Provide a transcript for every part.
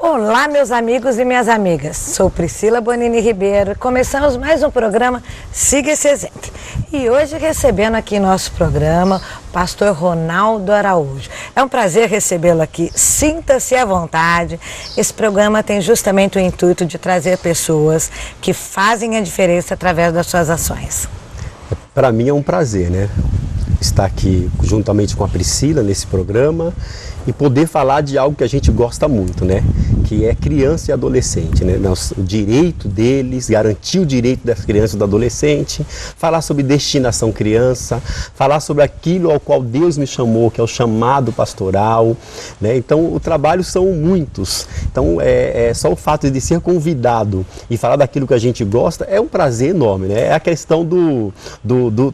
Olá, meus amigos e minhas amigas. Sou Priscila Bonini Ribeiro. Começamos mais um programa Siga esse Exemplo. E hoje recebendo aqui nosso programa o pastor Ronaldo Araújo. É um prazer recebê-lo aqui. Sinta-se à vontade. Esse programa tem justamente o intuito de trazer pessoas que fazem a diferença através das suas ações. Para mim é um prazer, né? Estar aqui juntamente com a Priscila nesse programa e poder falar de algo que a gente gosta muito, né? Que é criança e adolescente, né? O direito deles, garantir o direito das crianças e do adolescente, falar sobre destinação criança, falar sobre aquilo ao qual Deus me chamou, que é o chamado pastoral, né? Então, o trabalho são muitos. Então, só o fato de ser convidado e falar daquilo que a gente gosta é um prazer enorme, né? É a questão do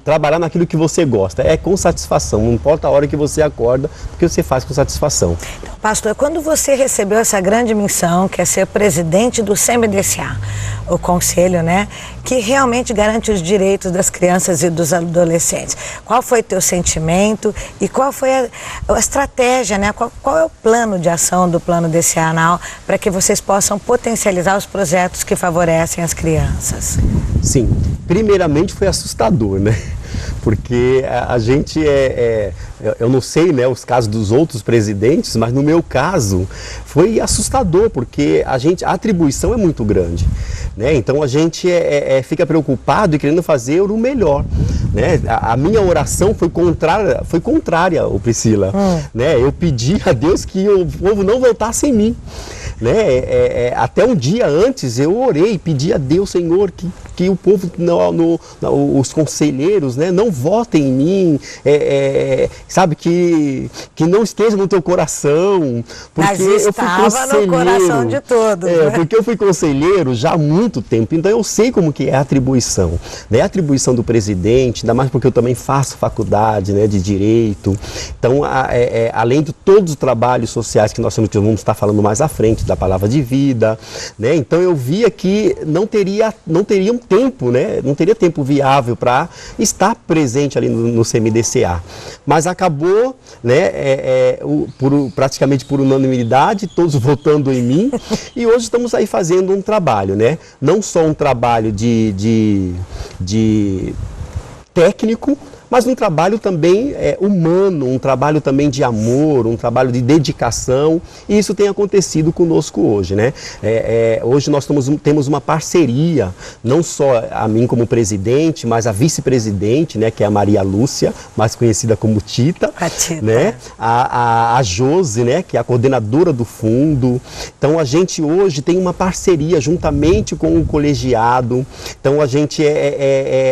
trabalhar naquilo que você gosta, é com satisfação, não importa a hora que você acorda, porque você faz com satisfação. Então, pastor, quando você recebeu essa grande missão, que é ser presidente do CMDCA, o conselho, né, que realmente garante os direitos das crianças e dos adolescentes, qual foi o teu sentimento e qual foi a estratégia, né, qual é o plano de ação do plano decenal para que vocês possam potencializar os projetos que favorecem as crianças? Sim, primeiramente foi assustador, né? Porque a gente eu não sei, né, os casos dos outros presidentes, mas no meu caso foi assustador, porque a atribuição é muito grande, né? Então a gente fica preocupado e querendo fazer o melhor, né? A minha oração foi contrária, Priscila, né? Eu pedi a Deus que o povo não votasse em mim, né? Até um dia antes eu orei, pedi a Deus, Senhor, que o povo, os conselheiros, né, não votem em mim, sabe, que não esteja no teu coração, porque eu fui conselheiro, no coração de todos, né? Porque eu fui conselheiro já há muito tempo, então eu sei como que é a atribuição, né? A atribuição do presidente, ainda mais porque eu também faço faculdade, né, de direito, então além de todos os trabalhos sociais que nós vamos estar falando mais à frente, da palavra de vida, né? Então eu via que não teria um tempo, né? Não teria tempo viável para estar presente ali no CMDCA. Mas acabou, né, praticamente por unanimidade, todos votando em mim, e hoje estamos aí fazendo um trabalho, né? Não só um trabalho de técnico, mas um trabalho também humano, um trabalho também de amor, um trabalho de dedicação, e isso tem acontecido conosco hoje, né? Hoje nós temos uma parceria, não só a mim como presidente, mas a vice-presidente, né, que é a Maria Lúcia, mais conhecida como Tita, né? A Josi, né, que é a coordenadora do fundo. Então a gente hoje tem uma parceria juntamente com o colegiado, então a gente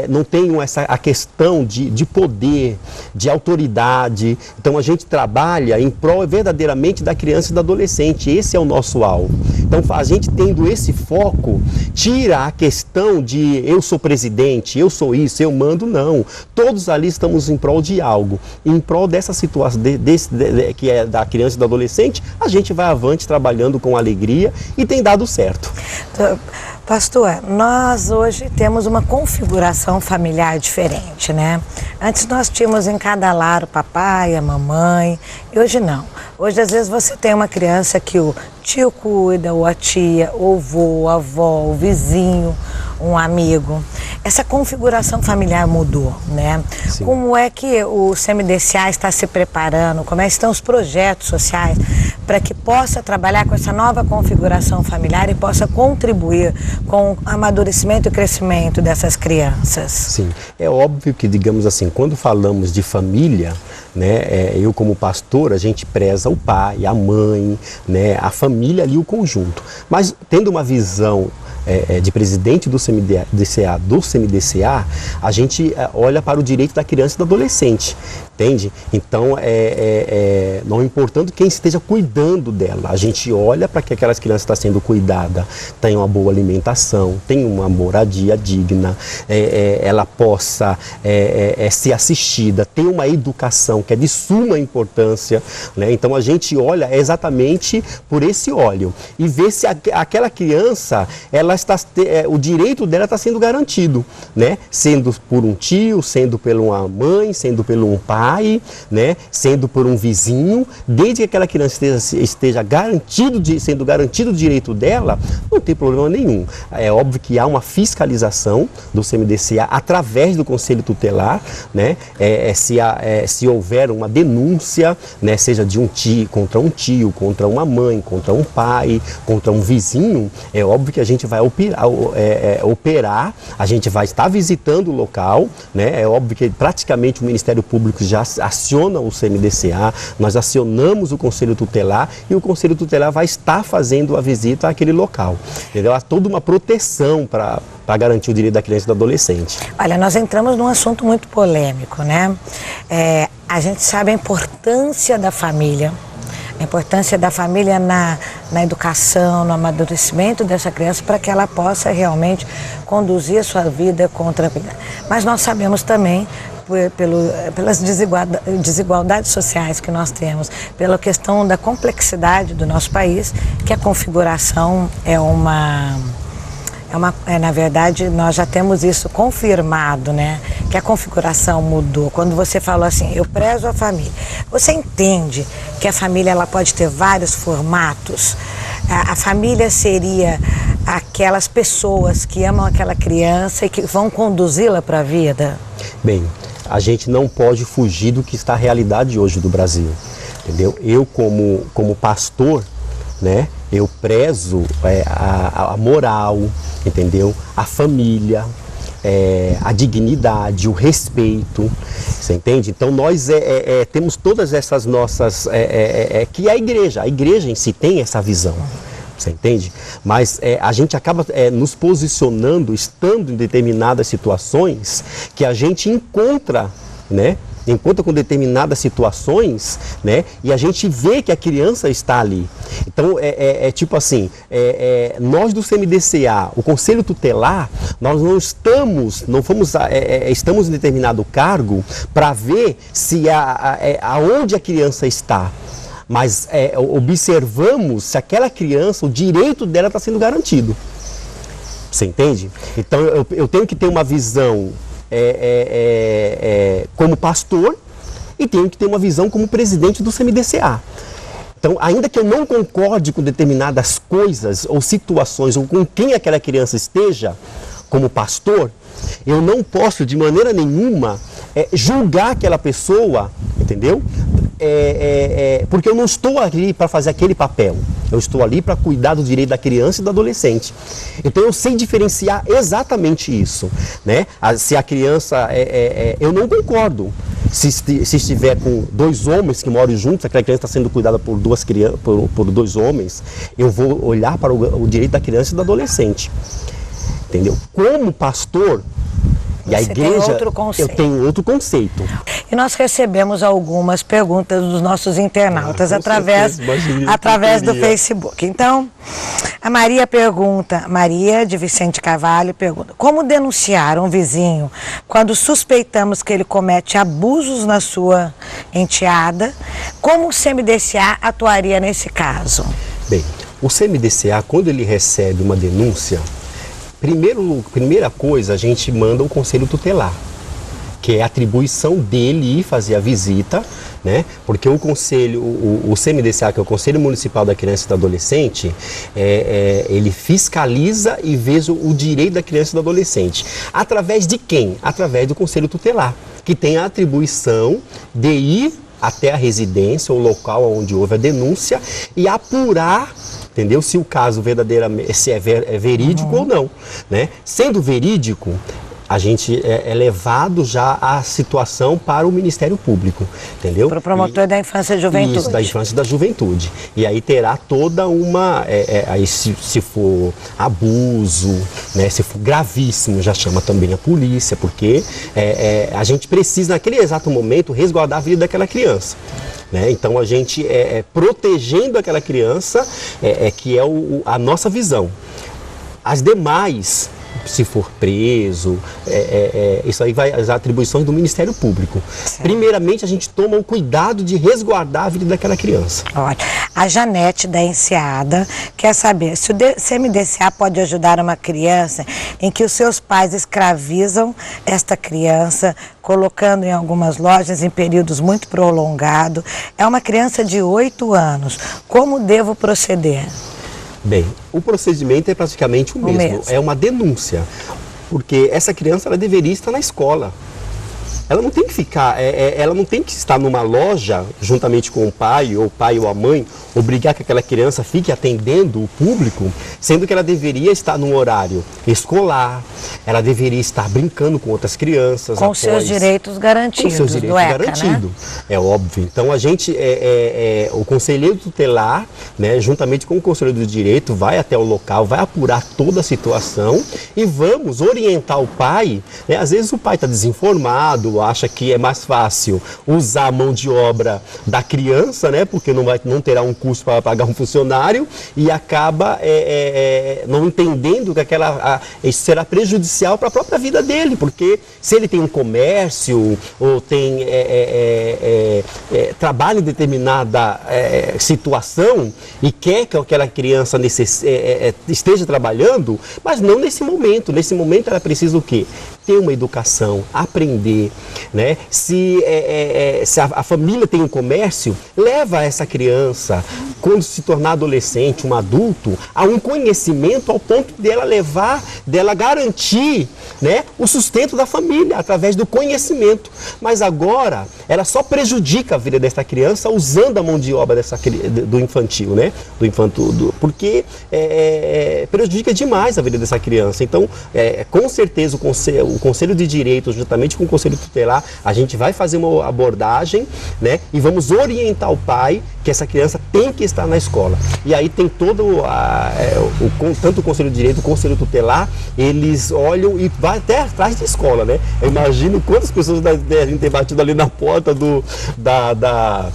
não tem a questão de poder, de autoridade. Então a gente trabalha em prol verdadeiramente da criança e do adolescente. Esse é o nosso alvo. Então a gente tendo esse foco, tira a questão de eu sou presidente, eu sou isso, eu mando, não. Todos ali estamos em prol de algo. Em prol dessa situação, que é da criança e do adolescente, a gente vai avante trabalhando com alegria e tem dado certo. Pastor, nós hoje temos uma configuração familiar diferente, né? Antes nós tínhamos em cada lar o papai, a mamãe, e hoje não. Hoje, às vezes, você tem uma criança que o tio cuida, ou a tia, ou o vô, a avó, o vizinho, um amigo. Essa configuração familiar mudou, né? Sim. Como é que o CMDCA está se preparando? Como é que estão os projetos sociais para que possa trabalhar com essa nova configuração familiar e possa contribuir com o amadurecimento e crescimento dessas crianças? Sim, é óbvio que, digamos assim, quando falamos de família, né, eu como pastor, a gente preza o pai, a mãe, né, a família ali, o conjunto. Mas tendo uma visão de presidente do CMDCA, a gente olha para o direito da criança e do adolescente, entende? Então, não importando quem esteja cuidando dela, a gente olha para que aquelas crianças estão sendo cuidadas, tenham uma boa alimentação, tenham uma moradia digna, ela possa ser assistida, ter uma educação que é de suma importância, né? Então a gente olha exatamente por esse óleo e vê se aquela criança, ela o direito dela está sendo garantido, né? Sendo por um tio, sendo por uma mãe, sendo por um pai, né? Sendo por um vizinho, desde que aquela criança esteja sendo garantido o direito dela, não tem problema nenhum. É óbvio que há uma fiscalização do CMDCA através do Conselho Tutelar, né? Se houver uma denúncia, né? Seja de um tio, contra uma mãe, contra um pai, contra um vizinho, é óbvio que a gente vai operar, a gente vai estar visitando o local, né? É óbvio que praticamente o Ministério Público já aciona o CMDCA, nós acionamos o Conselho Tutelar e o Conselho Tutelar vai estar fazendo a visita àquele local. Entendeu? Há toda uma proteção para garantir o direito da criança e do adolescente. Olha, nós entramos num assunto muito polêmico, né? A gente sabe a importância da família. A importância da família na educação, no amadurecimento dessa criança para que ela possa realmente conduzir a sua vida com tranquilidade. Mas nós sabemos também, pelas desigualdades sociais que nós temos, pela questão da complexidade do nosso país, que a configuração na verdade, nós já temos isso confirmado, né? Que a configuração mudou. Quando você falou assim, eu prezo a família, você entende que a família ela pode ter vários formatos? A família seria aquelas pessoas que amam aquela criança e que vão conduzi-la para a vida? Bem, a gente não pode fugir do que está a realidade hoje do Brasil, entendeu? Eu, como pastor, né? Eu prezo a moral, entendeu? A família, a dignidade, o respeito, você entende? Então nós temos todas essas nossas, que a igreja em si tem essa visão, você entende? Mas a gente acaba nos posicionando, estando em determinadas situações que a gente encontra, né? Encontra com determinadas situações, né? E a gente vê que a criança está ali. Então, tipo assim, nós do CMDCA, o Conselho Tutelar, nós não estamos em determinado cargo para ver se aonde a criança está. Mas observamos se aquela criança, o direito dela está sendo garantido. Você entende? Então, eu tenho que ter uma visão como pastor e tenho que ter uma visão como presidente do CMDCA. Então, ainda que eu não concorde com determinadas coisas ou situações ou com quem aquela criança esteja como pastor, eu não posso de maneira nenhuma julgar aquela pessoa, entendeu? Porque eu não estou ali para fazer aquele papel. Eu estou ali para cuidar do direito da criança e do adolescente. Então eu sei diferenciar exatamente isso, né? Se a criança eu não concordo. Se estiver com dois homens que moram juntos, aquela criança está sendo cuidada por dois homens, eu vou olhar para o direito da criança e do adolescente. Entendeu? Como pastor, e a igreja, eu tenho outro conceito. E nós recebemos algumas perguntas dos nossos internautas através do Facebook. Então, a Maria pergunta, Maria de Vicente Carvalho pergunta, como denunciar um vizinho quando suspeitamos que ele comete abusos na sua enteada? Como o CMDCA atuaria nesse caso? Bem, o CMDCA, quando ele recebe uma denúncia, primeira coisa, a gente manda o Conselho Tutelar, que é a atribuição dele ir fazer a visita, né? Porque o CMDCA, que é o Conselho Municipal da Criança e do Adolescente, ele fiscaliza e vê o direito da criança e do adolescente. Através de quem? Através do Conselho Tutelar, que tem a atribuição de ir até a residência ou local onde houve a denúncia e apurar, entendeu? Se o caso verdadeiramente é verídico ou não, né? Sendo verídico, a gente é levado já a situação para o Ministério Público, entendeu? Para o promotor da infância e juventude. Isso, da infância e da juventude. E aí terá toda uma, aí se for abuso, né, se for gravíssimo, já chama também a polícia, porque a gente precisa, naquele exato momento, resguardar a vida daquela criança. Né? Então a gente protegendo aquela criança, que é a nossa visão. As demais se for preso, isso aí vai às atribuições do Ministério Público. Certo. Primeiramente, a gente toma o cuidado de resguardar a vida daquela criança. Olha, a Janete da Enseada quer saber se o CMDCA pode ajudar uma criança em que os seus pais escravizam esta criança, colocando em algumas lojas em períodos muito prolongados. É uma criança de 8 anos. Como devo proceder? Bem, o procedimento é praticamente o mesmo. É uma denúncia, porque essa criança ela deveria estar na escola. Ela não tem que ficar, ela não tem que estar numa loja juntamente com o pai ou a mãe, obrigar que aquela criança fique atendendo o público, sendo que ela deveria estar num horário escolar, ela deveria estar brincando com outras crianças. Com seus direitos garantidos. Com seus direitos garantidos, né? É óbvio. Então a gente, o conselheiro tutelar, né, juntamente com o conselheiro do direito, vai até o local, vai apurar toda a situação e vamos orientar o pai, né? Às vezes o pai está desinformado, acha que é mais fácil usar a mão de obra da criança, né, porque não terá um custo para pagar um funcionário e acaba não entendendo que isso será prejudicial para a própria vida dele, porque se ele tem um comércio ou tem trabalha em determinada situação e quer que aquela criança esteja trabalhando, mas não nesse momento. Nesse momento ela precisa o quê? Ter uma educação, aprender, né? Se a família tem um comércio, leva essa criança, quando se tornar adolescente, um adulto, a um conhecimento ao ponto dela garantir, né, o sustento da família através do conhecimento. Mas agora ela só prejudica a vida dessa criança usando a mão de obra do infantil, né? Porque prejudica demais a vida dessa criança. Então, com certeza o Conselho de Direito, juntamente com o Conselho Tutelar, a gente vai fazer uma abordagem, né, e vamos orientar o pai que essa criança tem que estar na escola. E aí tem tanto o Conselho de Direito, o Conselho Tutelar, eles olham e vai até atrás da escola, né? Eu imagino quantas pessoas devem ter batido ali na porta da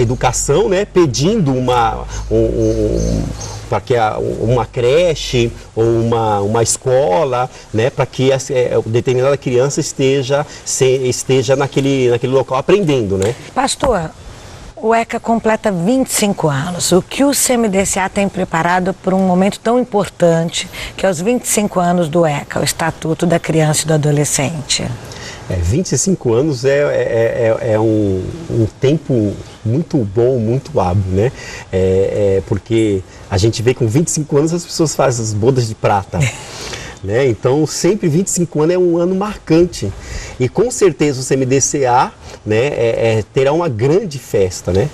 educação, né, pedindo para que uma creche ou uma escola, né, para que determinada criança esteja naquele local aprendendo, né? Pastor, o ECA completa 25 anos. O que o CMDCA tem preparado para um momento tão importante, que é os 25 anos do ECA, o Estatuto da Criança e do Adolescente? 25 anos é um tempo muito bom, muito hábil, né? Porque a gente vê que com 25 anos as pessoas fazem as bodas de prata. Né? Então, sempre 25 anos é um ano marcante. E com certeza o CMDCA, né, terá uma grande festa, né,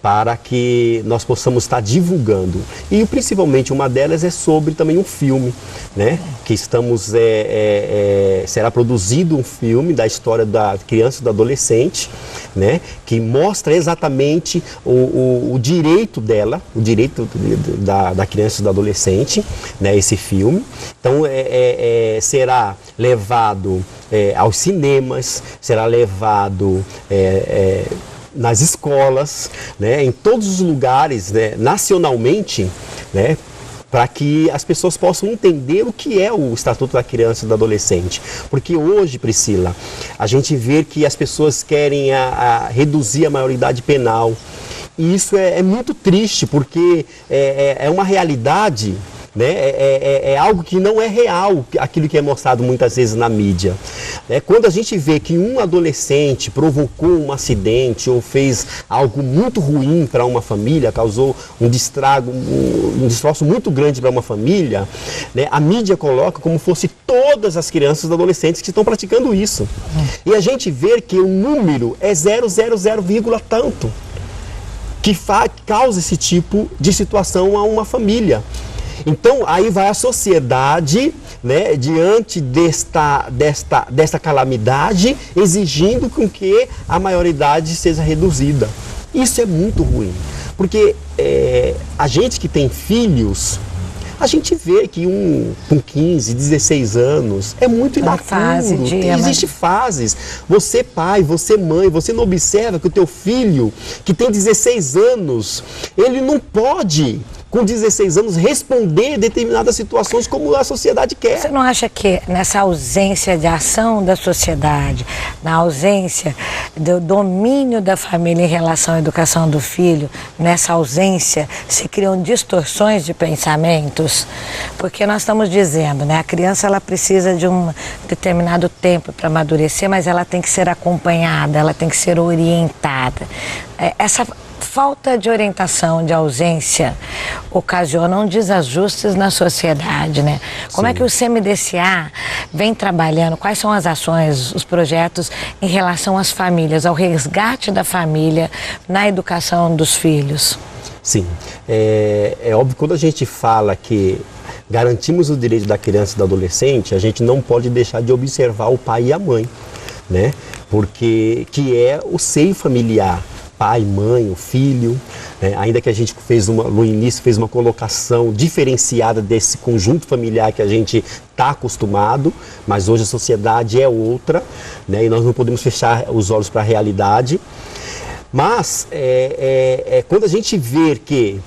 para que nós possamos estar divulgando. E principalmente uma delas é sobre também um filme, né, que será produzido um filme da história da criança e do adolescente, né, que mostra exatamente o direito dela, o direito da criança e do adolescente, né, esse filme. Então será levado aos cinemas, será levado nas escolas, né, em todos os lugares, né, nacionalmente, né, para que as pessoas possam entender o que é o Estatuto da Criança e do Adolescente. Porque hoje, Priscila, a gente vê que as pessoas querem reduzir a maioridade penal. E isso é muito triste, porque é uma realidade, né? É algo que não é real, aquilo que é mostrado muitas vezes na mídia. Quando a gente vê que um adolescente provocou um acidente ou fez algo muito ruim para uma família, causou um destroço muito grande para uma família, né? A mídia coloca como fosse todas as crianças e adolescentes que estão praticando isso. E a gente vê que o número é 000, tanto, que causa esse tipo de situação a uma família. Então, aí vai a sociedade, né, diante desta calamidade, exigindo com que a maioridade seja reduzida. Isso é muito ruim, porque a gente que tem filhos, a gente vê que com 15, 16 anos é muito imaturo. Existem fases. Você pai, você mãe, você não observa que o teu filho, que tem 16 anos, ele não pode com 16 anos, responder determinadas situações como a sociedade quer. Você não acha que nessa ausência de ação da sociedade, na ausência do domínio da família em relação à educação do filho, nessa ausência se criam distorções de pensamentos? Porque nós estamos dizendo, né, a criança ela precisa de um determinado tempo para amadurecer, mas ela tem que ser acompanhada, ela tem que ser orientada. Essa falta de orientação, de ausência, ocasionam desajustes na sociedade, né? Como é que o CMDCA vem trabalhando? Quais são as ações, os projetos em relação às famílias, ao resgate da família na educação dos filhos? Sim, é óbvio que quando a gente fala que garantimos o direito da criança e do adolescente, a gente não pode deixar de observar o pai e a mãe, né? Porque que é o seio familiar. Pai, mãe, o filho, né? Ainda que a gente no início fez uma colocação diferenciada desse conjunto familiar que a gente está acostumado, mas hoje a sociedade é outra, né? E nós não podemos fechar os olhos para a realidade. Mas quando a gente vê que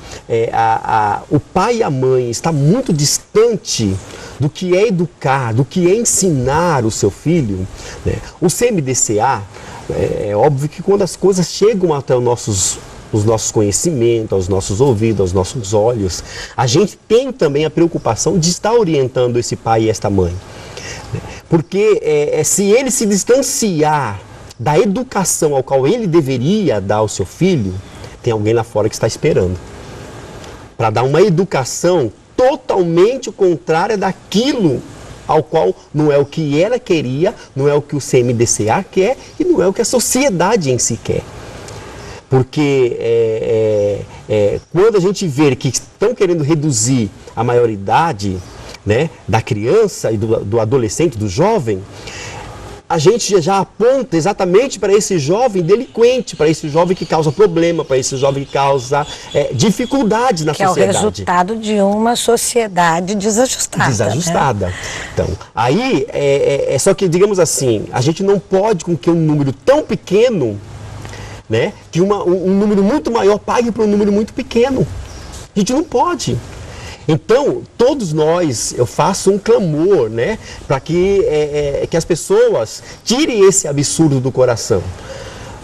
o pai e a mãe estão muito distante do que é educar, do que é ensinar o seu filho, né? O CMDCA, é óbvio que quando as coisas chegam até os nossos conhecimentos, aos nossos ouvidos, aos nossos olhos, a gente tem também a preocupação de estar orientando esse pai e esta mãe. Porque se ele se distanciar da educação ao qual ele deveria dar ao seu filho, tem alguém lá fora que está esperando para dar uma educação totalmente contrária daquilo ao qual não é o que ela queria, não é o que o CMDCA quer e não é o que a sociedade em si quer. Porque quando a gente vê que estão querendo reduzir a maioridade, né, da criança e do adolescente, do jovem, a gente já aponta exatamente para esse jovem delinquente, para esse jovem que causa problema, para esse jovem que causa dificuldades na sociedade. Que é o resultado de uma sociedade desajustada. Desajustada. Né? Então, aí, só que, digamos assim, a gente não pode com que um número tão pequeno, né, que um número muito maior pague para um número muito pequeno. A gente não pode. Então, todos nós, eu faço um clamor, né, para que as pessoas tirem esse absurdo do coração.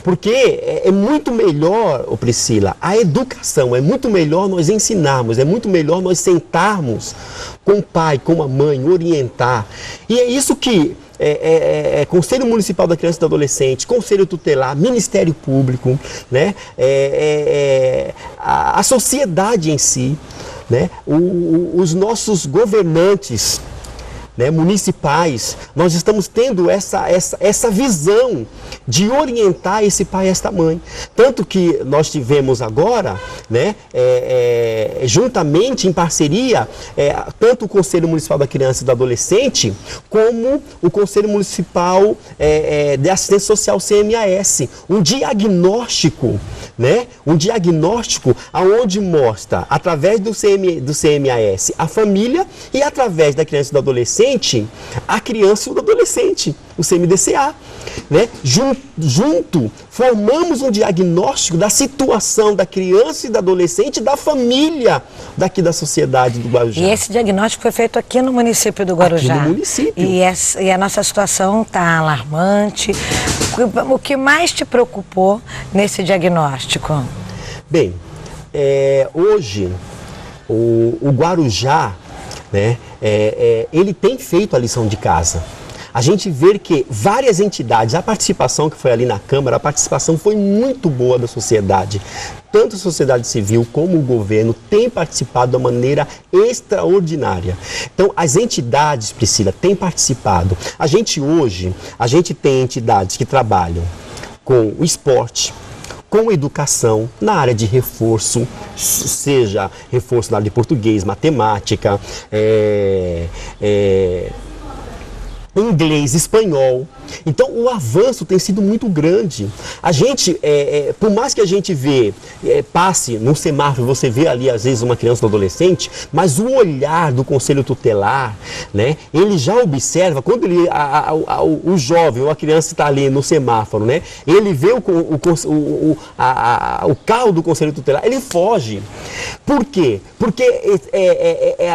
Porque é muito melhor, Priscila, a educação, é muito melhor nós ensinarmos, é muito melhor nós sentarmos com o pai, com a mãe, orientar. E é isso que Conselho Municipal da Criança e do Adolescente, Conselho Tutelar, Ministério Público, né, a sociedade em si, né, os nossos governantes, né, municipais, nós estamos tendo essa visão de orientar esse pai e esta mãe. Tanto que nós tivemos agora, né, juntamente, em parceria, tanto o Conselho Municipal da Criança e do Adolescente, como o Conselho Municipal de Assistência Social, CMAS, um diagnóstico, né, aonde mostra, através do CMAS, a família e através da criança e do adolescente, a criança e o adolescente, o CMDCA, né? Junto, formamos um diagnóstico da situação da criança e do adolescente, da família daqui da sociedade do Guarujá. E esse diagnóstico foi feito aqui no município do Guarujá. Aqui no município. E a nossa situação está alarmante. O que mais te preocupou nesse diagnóstico? Bem, hoje o Guarujá, né, ele tem feito a lição de casa. A gente vê que várias entidades, a participação que foi ali na Câmara, a participação foi muito boa da sociedade. Tanto a sociedade civil como o governo têm participado de maneira extraordinária. Então, as entidades, Priscila, têm participado. A gente tem entidades que trabalham com o esporte, com educação, na área de reforço, seja reforço na área de português, matemática, inglês, espanhol, Então o avanço tem sido muito grande. A gente, por mais que a gente passe num semáforo, você vê ali às vezes uma criança ou adolescente, mas o olhar do conselho tutelar, né, ele já observa, quando o jovem ou a criança está ali no semáforo, né, ele vê o carro do conselho tutelar, ele foge. Por quê? Porque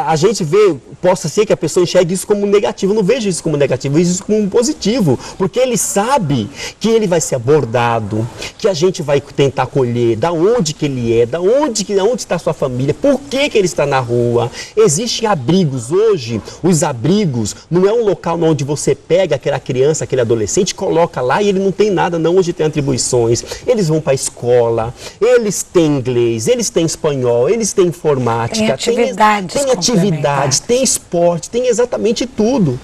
a gente vê, possa ser que a pessoa enxergue isso como negativo. Eu não vejo isso como negativo, eu vejo isso como positivo, porque ele sabe que ele vai ser abordado, que a gente vai tentar acolher, da onde que ele é, da onde está a sua família, por que ele está na rua. Existem abrigos hoje, os abrigos não é um local onde você pega aquela criança, aquele adolescente, coloca lá e ele não tem nada, não, hoje tem atribuições, eles vão para a escola, eles têm inglês, eles têm espanhol, eles têm informática, tem atividades, tem esporte, tem exatamente tudo.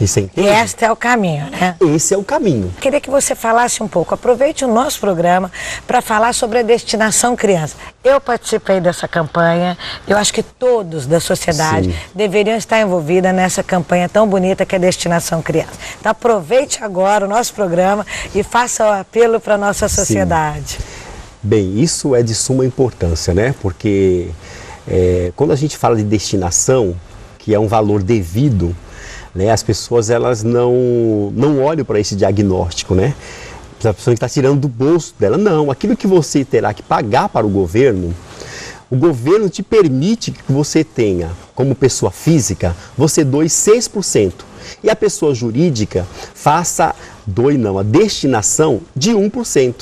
Você entende? E este é o caminho, né? Esse é o caminho. Queria que você falasse um pouco, aproveite o nosso programa para falar sobre a Destinação Criança. Eu participei dessa campanha, eu acho que todos da sociedade deveriam estar envolvidos nessa campanha tão bonita que é a Destinação Criança. Então aproveite agora o nosso programa e faça o apelo para a nossa sociedade. Bem, isso é de suma importância, né? Porque quando a gente fala de destinação, que é um valor devido, né, as pessoas elas não olham para esse diagnóstico, né? A pessoa que está tirando do bolso dela. Não, aquilo que você terá que pagar para o governo te permite que você tenha, como pessoa física, você doe 6%. E a pessoa jurídica faça, a destinação de 1%,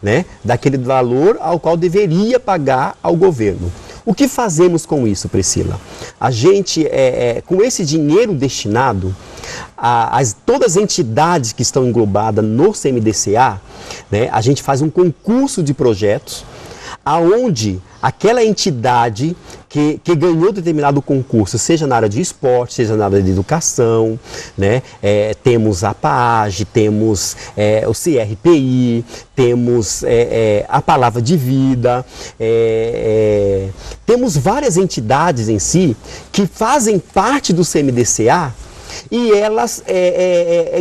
né, daquele valor ao qual deveria pagar ao governo. O que fazemos com isso, Priscila? A gente, com esse dinheiro destinado, todas as entidades que estão englobadas no CMDCA, né, a gente faz um concurso de projetos, aonde aquela entidade que ganhou determinado concurso, seja na área de esporte, seja na área de educação, né? Temos a PAAGE, temos o CRPI, temos a Palavra de Vida, temos várias entidades em si que fazem parte do CMDCA e elas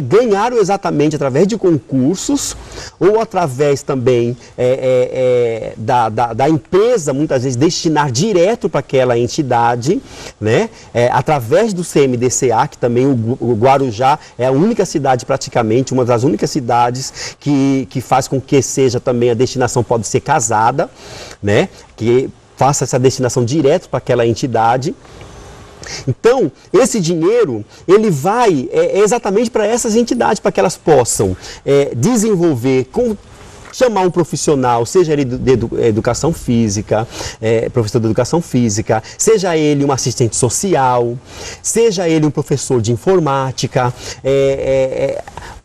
ganharam exatamente através de concursos ou através também da empresa, muitas vezes, destinar direto para aquela entidade, né? Através do CMDCA, que também o Guarujá é a única cidade praticamente, uma das únicas cidades que faz com que seja também a destinação pode ser casada, né? Que faça essa destinação direto para aquela entidade. Então, esse dinheiro, ele vai exatamente para essas entidades, para que elas possam desenvolver, chamar um profissional, seja ele de educação física, professor de educação física, seja ele um assistente social, seja ele um professor de informática,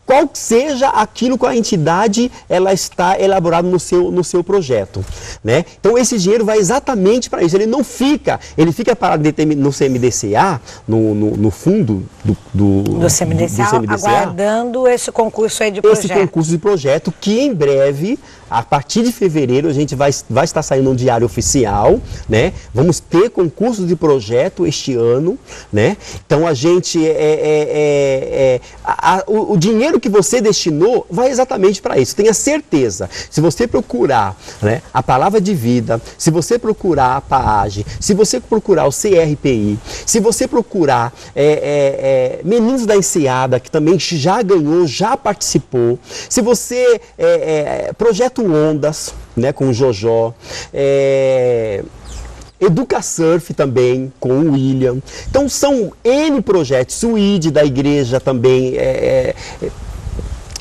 qual seja aquilo que a entidade ela está elaborado no seu projeto, né? Então esse dinheiro vai exatamente para isso, ele fica parado no CMDCA, no fundo do CMDCA, aguardando esse concurso aí de projeto. Esse concurso de projeto que em breve, a partir de fevereiro, a gente vai estar saindo um diário oficial, né? Vamos ter concurso de projeto este ano, né? Então a gente, o dinheiro que você destinou vai exatamente para isso. Tenha certeza, se você procurar, né, a Palavra de Vida, se você procurar a PAAGE, se você procurar o CRPI, se você procurar Meninos da Enseada, que também já ganhou, já participou, se você Projeto Ondas, né, com o Jojó, Educasurf também, com o William. Então são N projetos, o ID da igreja também,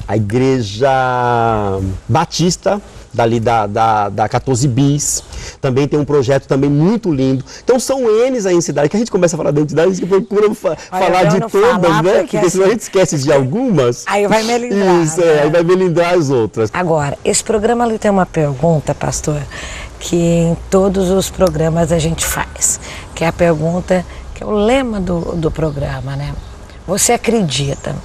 a Igreja Batista, dali da 14 Bis, também tem um projeto também muito lindo. Então são N's aí em cidade, que a gente começa a falar da entidade, a gente procura falar de todas, né? Porque senão a gente esquece de algumas. Aí vai melindrar. Isso, aí vai melindrar as outras. Agora, esse programa ali tem uma pergunta, pastor, que em todos os programas a gente faz, que é a pergunta, que é o lema do programa, né? Você acredita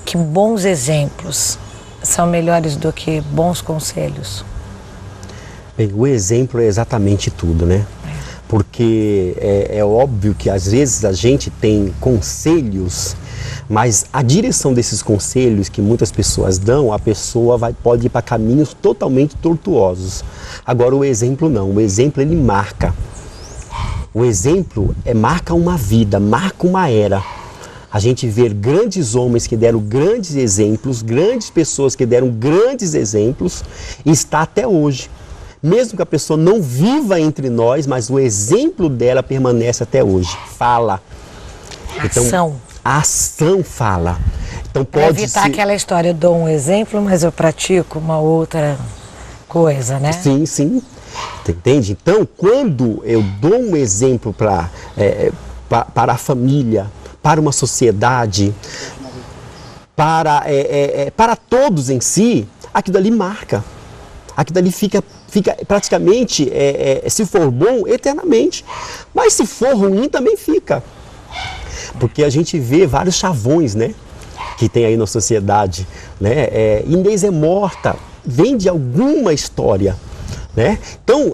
que bons exemplos são melhores do que bons conselhos? Bem, o exemplo é exatamente tudo, né? Porque porque é óbvio que às vezes a gente tem conselhos, mas a direção desses conselhos que muitas pessoas dão, a pessoa pode ir para caminhos totalmente tortuosos. Agora o exemplo não, o exemplo ele marca. O exemplo marca uma vida, marca uma era. A gente vê grandes homens que deram grandes exemplos, grandes pessoas que deram grandes exemplos e está até hoje. Mesmo que a pessoa não viva entre nós, mas o exemplo dela permanece até hoje. Fala. Ação. A ação fala. Então Para pode evitar ser... aquela história, eu dou um exemplo, mas eu pratico uma outra coisa, né? Sim, sim. Entende? Então, quando eu dou um exemplo para a família, para uma sociedade, para todos em si, aquilo ali marca. Aquilo ali fica praticamente, se for bom, eternamente. Mas se for ruim, também fica. Porque a gente vê vários chavões, né, que tem aí na sociedade, né? Inês é morta, vem de alguma história, né? Então,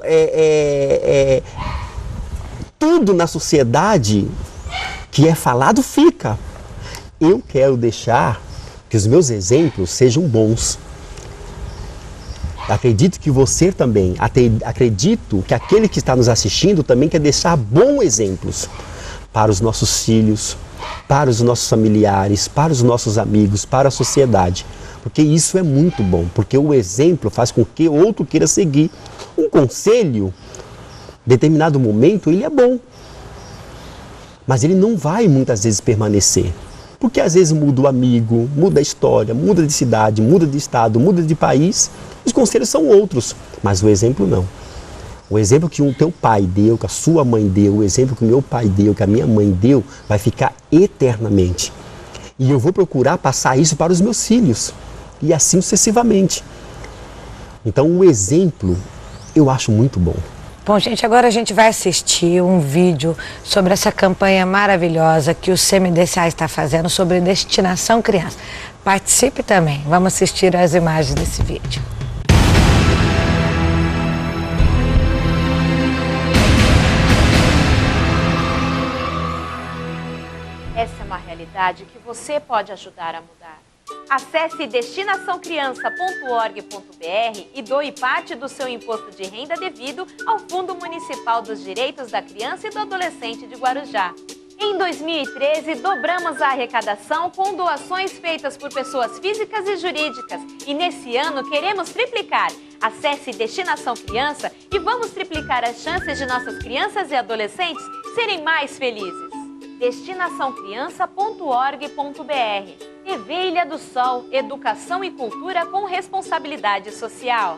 tudo na sociedade que é falado fica. Eu quero deixar que os meus exemplos sejam bons. Acredito que você também, acredito que aquele que está nos assistindo também quer deixar bons exemplos para os nossos filhos, para os nossos familiares, para os nossos amigos, para a sociedade. Porque isso é muito bom, porque o exemplo faz com que outro queira seguir. Um conselho, em determinado momento, ele é bom, mas ele não vai muitas vezes permanecer. Porque às vezes muda o amigo, muda a história, muda de cidade, muda de estado, muda de país. Os conselhos são outros, mas o exemplo não. O exemplo que o teu pai deu, que a sua mãe deu, o exemplo que o meu pai deu, que a minha mãe deu, vai ficar eternamente. E eu vou procurar passar isso para os meus filhos. E assim sucessivamente. Então o exemplo eu acho muito bom. Bom, gente, agora a gente vai assistir um vídeo sobre essa campanha maravilhosa que o CMDCA está fazendo sobre Destinação Criança. Participe também. Vamos assistir as imagens desse vídeo. Essa é uma realidade que você pode ajudar a mudar. Acesse destinaçãocriança.org.br e doe parte do seu imposto de renda devido ao Fundo Municipal dos Direitos da Criança e do Adolescente de Guarujá. Em 2013, dobramos a arrecadação com doações feitas por pessoas físicas e jurídicas. E nesse ano queremos triplicar. Acesse Destinação Criança e vamos triplicar as chances de nossas crianças e adolescentes serem mais felizes. destinaçãocriança.org.br. TV Ilha do Sol, educação e cultura com responsabilidade social.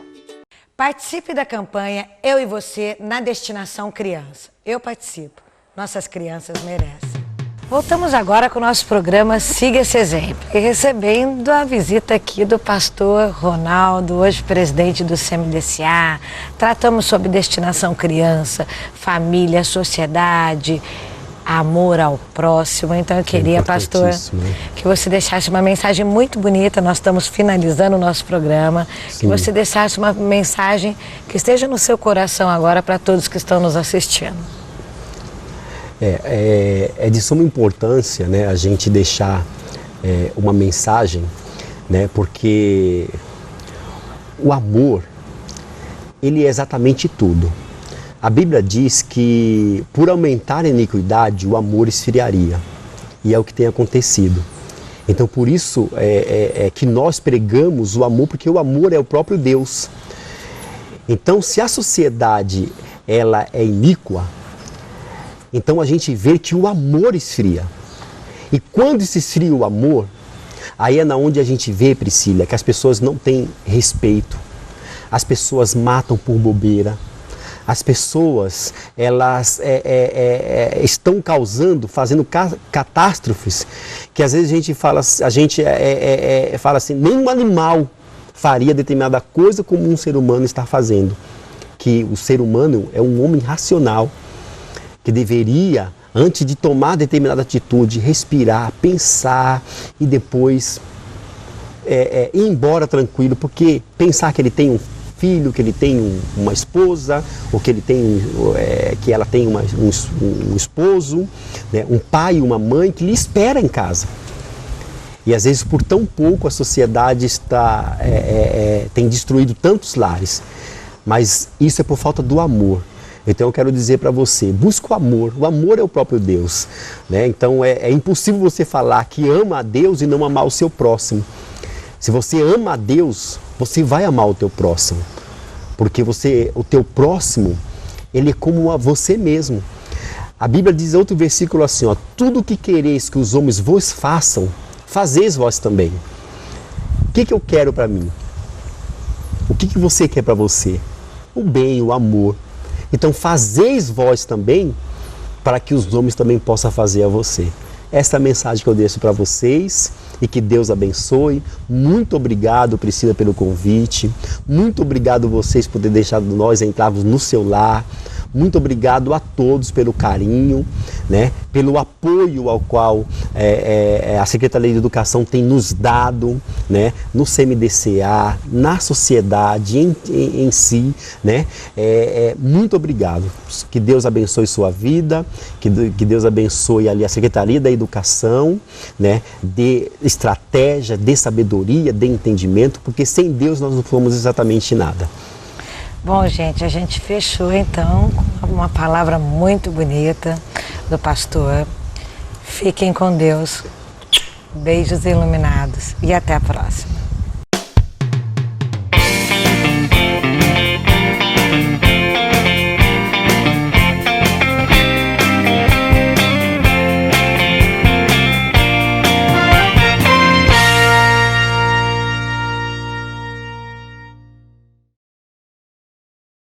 Participe da campanha Eu e Você na Destinação Criança. Eu participo. Nossas crianças merecem. Voltamos agora com o nosso programa Siga Esse Exemplo. E recebendo a visita aqui do pastor Ronaldo, hoje presidente do CMDCA. Tratamos sobre Destinação Criança, família, sociedade, amor ao próximo. Então eu queria, pastor, que você deixasse uma mensagem muito bonita. Nós estamos finalizando o nosso programa. Sim. Que você deixasse uma mensagem que esteja no seu coração agora para todos que estão nos assistindo. É de suma importância, né, a gente deixar uma mensagem, né, porque o amor, ele é exatamente tudo. A Bíblia diz que por aumentar a iniquidade, o amor esfriaria. E é o que tem acontecido. Então por isso que nós pregamos o amor, porque o amor é o próprio Deus. Então se a sociedade ela é iníqua, então a gente vê que o amor esfria. E quando se esfria o amor, aí é na onde a gente vê, Priscila, que as pessoas não têm respeito. As pessoas matam por bobeira. As pessoas, elas estão fazendo catástrofes, que às vezes a gente fala assim, nenhum animal faria determinada coisa como um ser humano está fazendo. Que o ser humano é um homem racional, que deveria, antes de tomar determinada atitude, respirar, pensar e depois ir embora tranquilo, porque pensar que ele tem um filho, que ele tem uma esposa, ou que ele tem, que ela tem um esposo, né? Um pai e uma mãe que lhe espera em casa. E às vezes por tão pouco a sociedade tem destruído tantos lares. Mas isso é por falta do amor. Então eu quero dizer para você, busca o amor é o próprio Deus, né? Então é impossível você falar que ama a Deus e não amar o seu próximo. Se você ama a Deus, você vai amar o teu próximo, porque o teu próximo, ele é como a você mesmo. A Bíblia diz outro versículo assim, ó, tudo que quereis que os homens vos façam, fazeis vós também. O que eu quero para mim? O que você quer para você? O bem, o amor. Então fazeis vós também, para que os homens também possam fazer a você. Essa é a mensagem que eu deixo para vocês e que Deus abençoe. Muito obrigado, Priscila, pelo convite. Muito obrigado vocês por ter deixado nós entrarmos no seu lar. Muito obrigado a todos pelo carinho, né? Pelo apoio ao qual a Secretaria de Educação tem nos dado, né? No CMDCA, na sociedade em si, né? Muito obrigado. Que Deus abençoe sua vida, que Deus abençoe ali a Secretaria da Educação, né? Dê estratégia, dê sabedoria, dê entendimento, porque sem Deus nós não fomos exatamente nada. Bom, gente, a gente fechou então com uma palavra muito bonita do pastor. Fiquem com Deus. Beijos iluminados e até a próxima.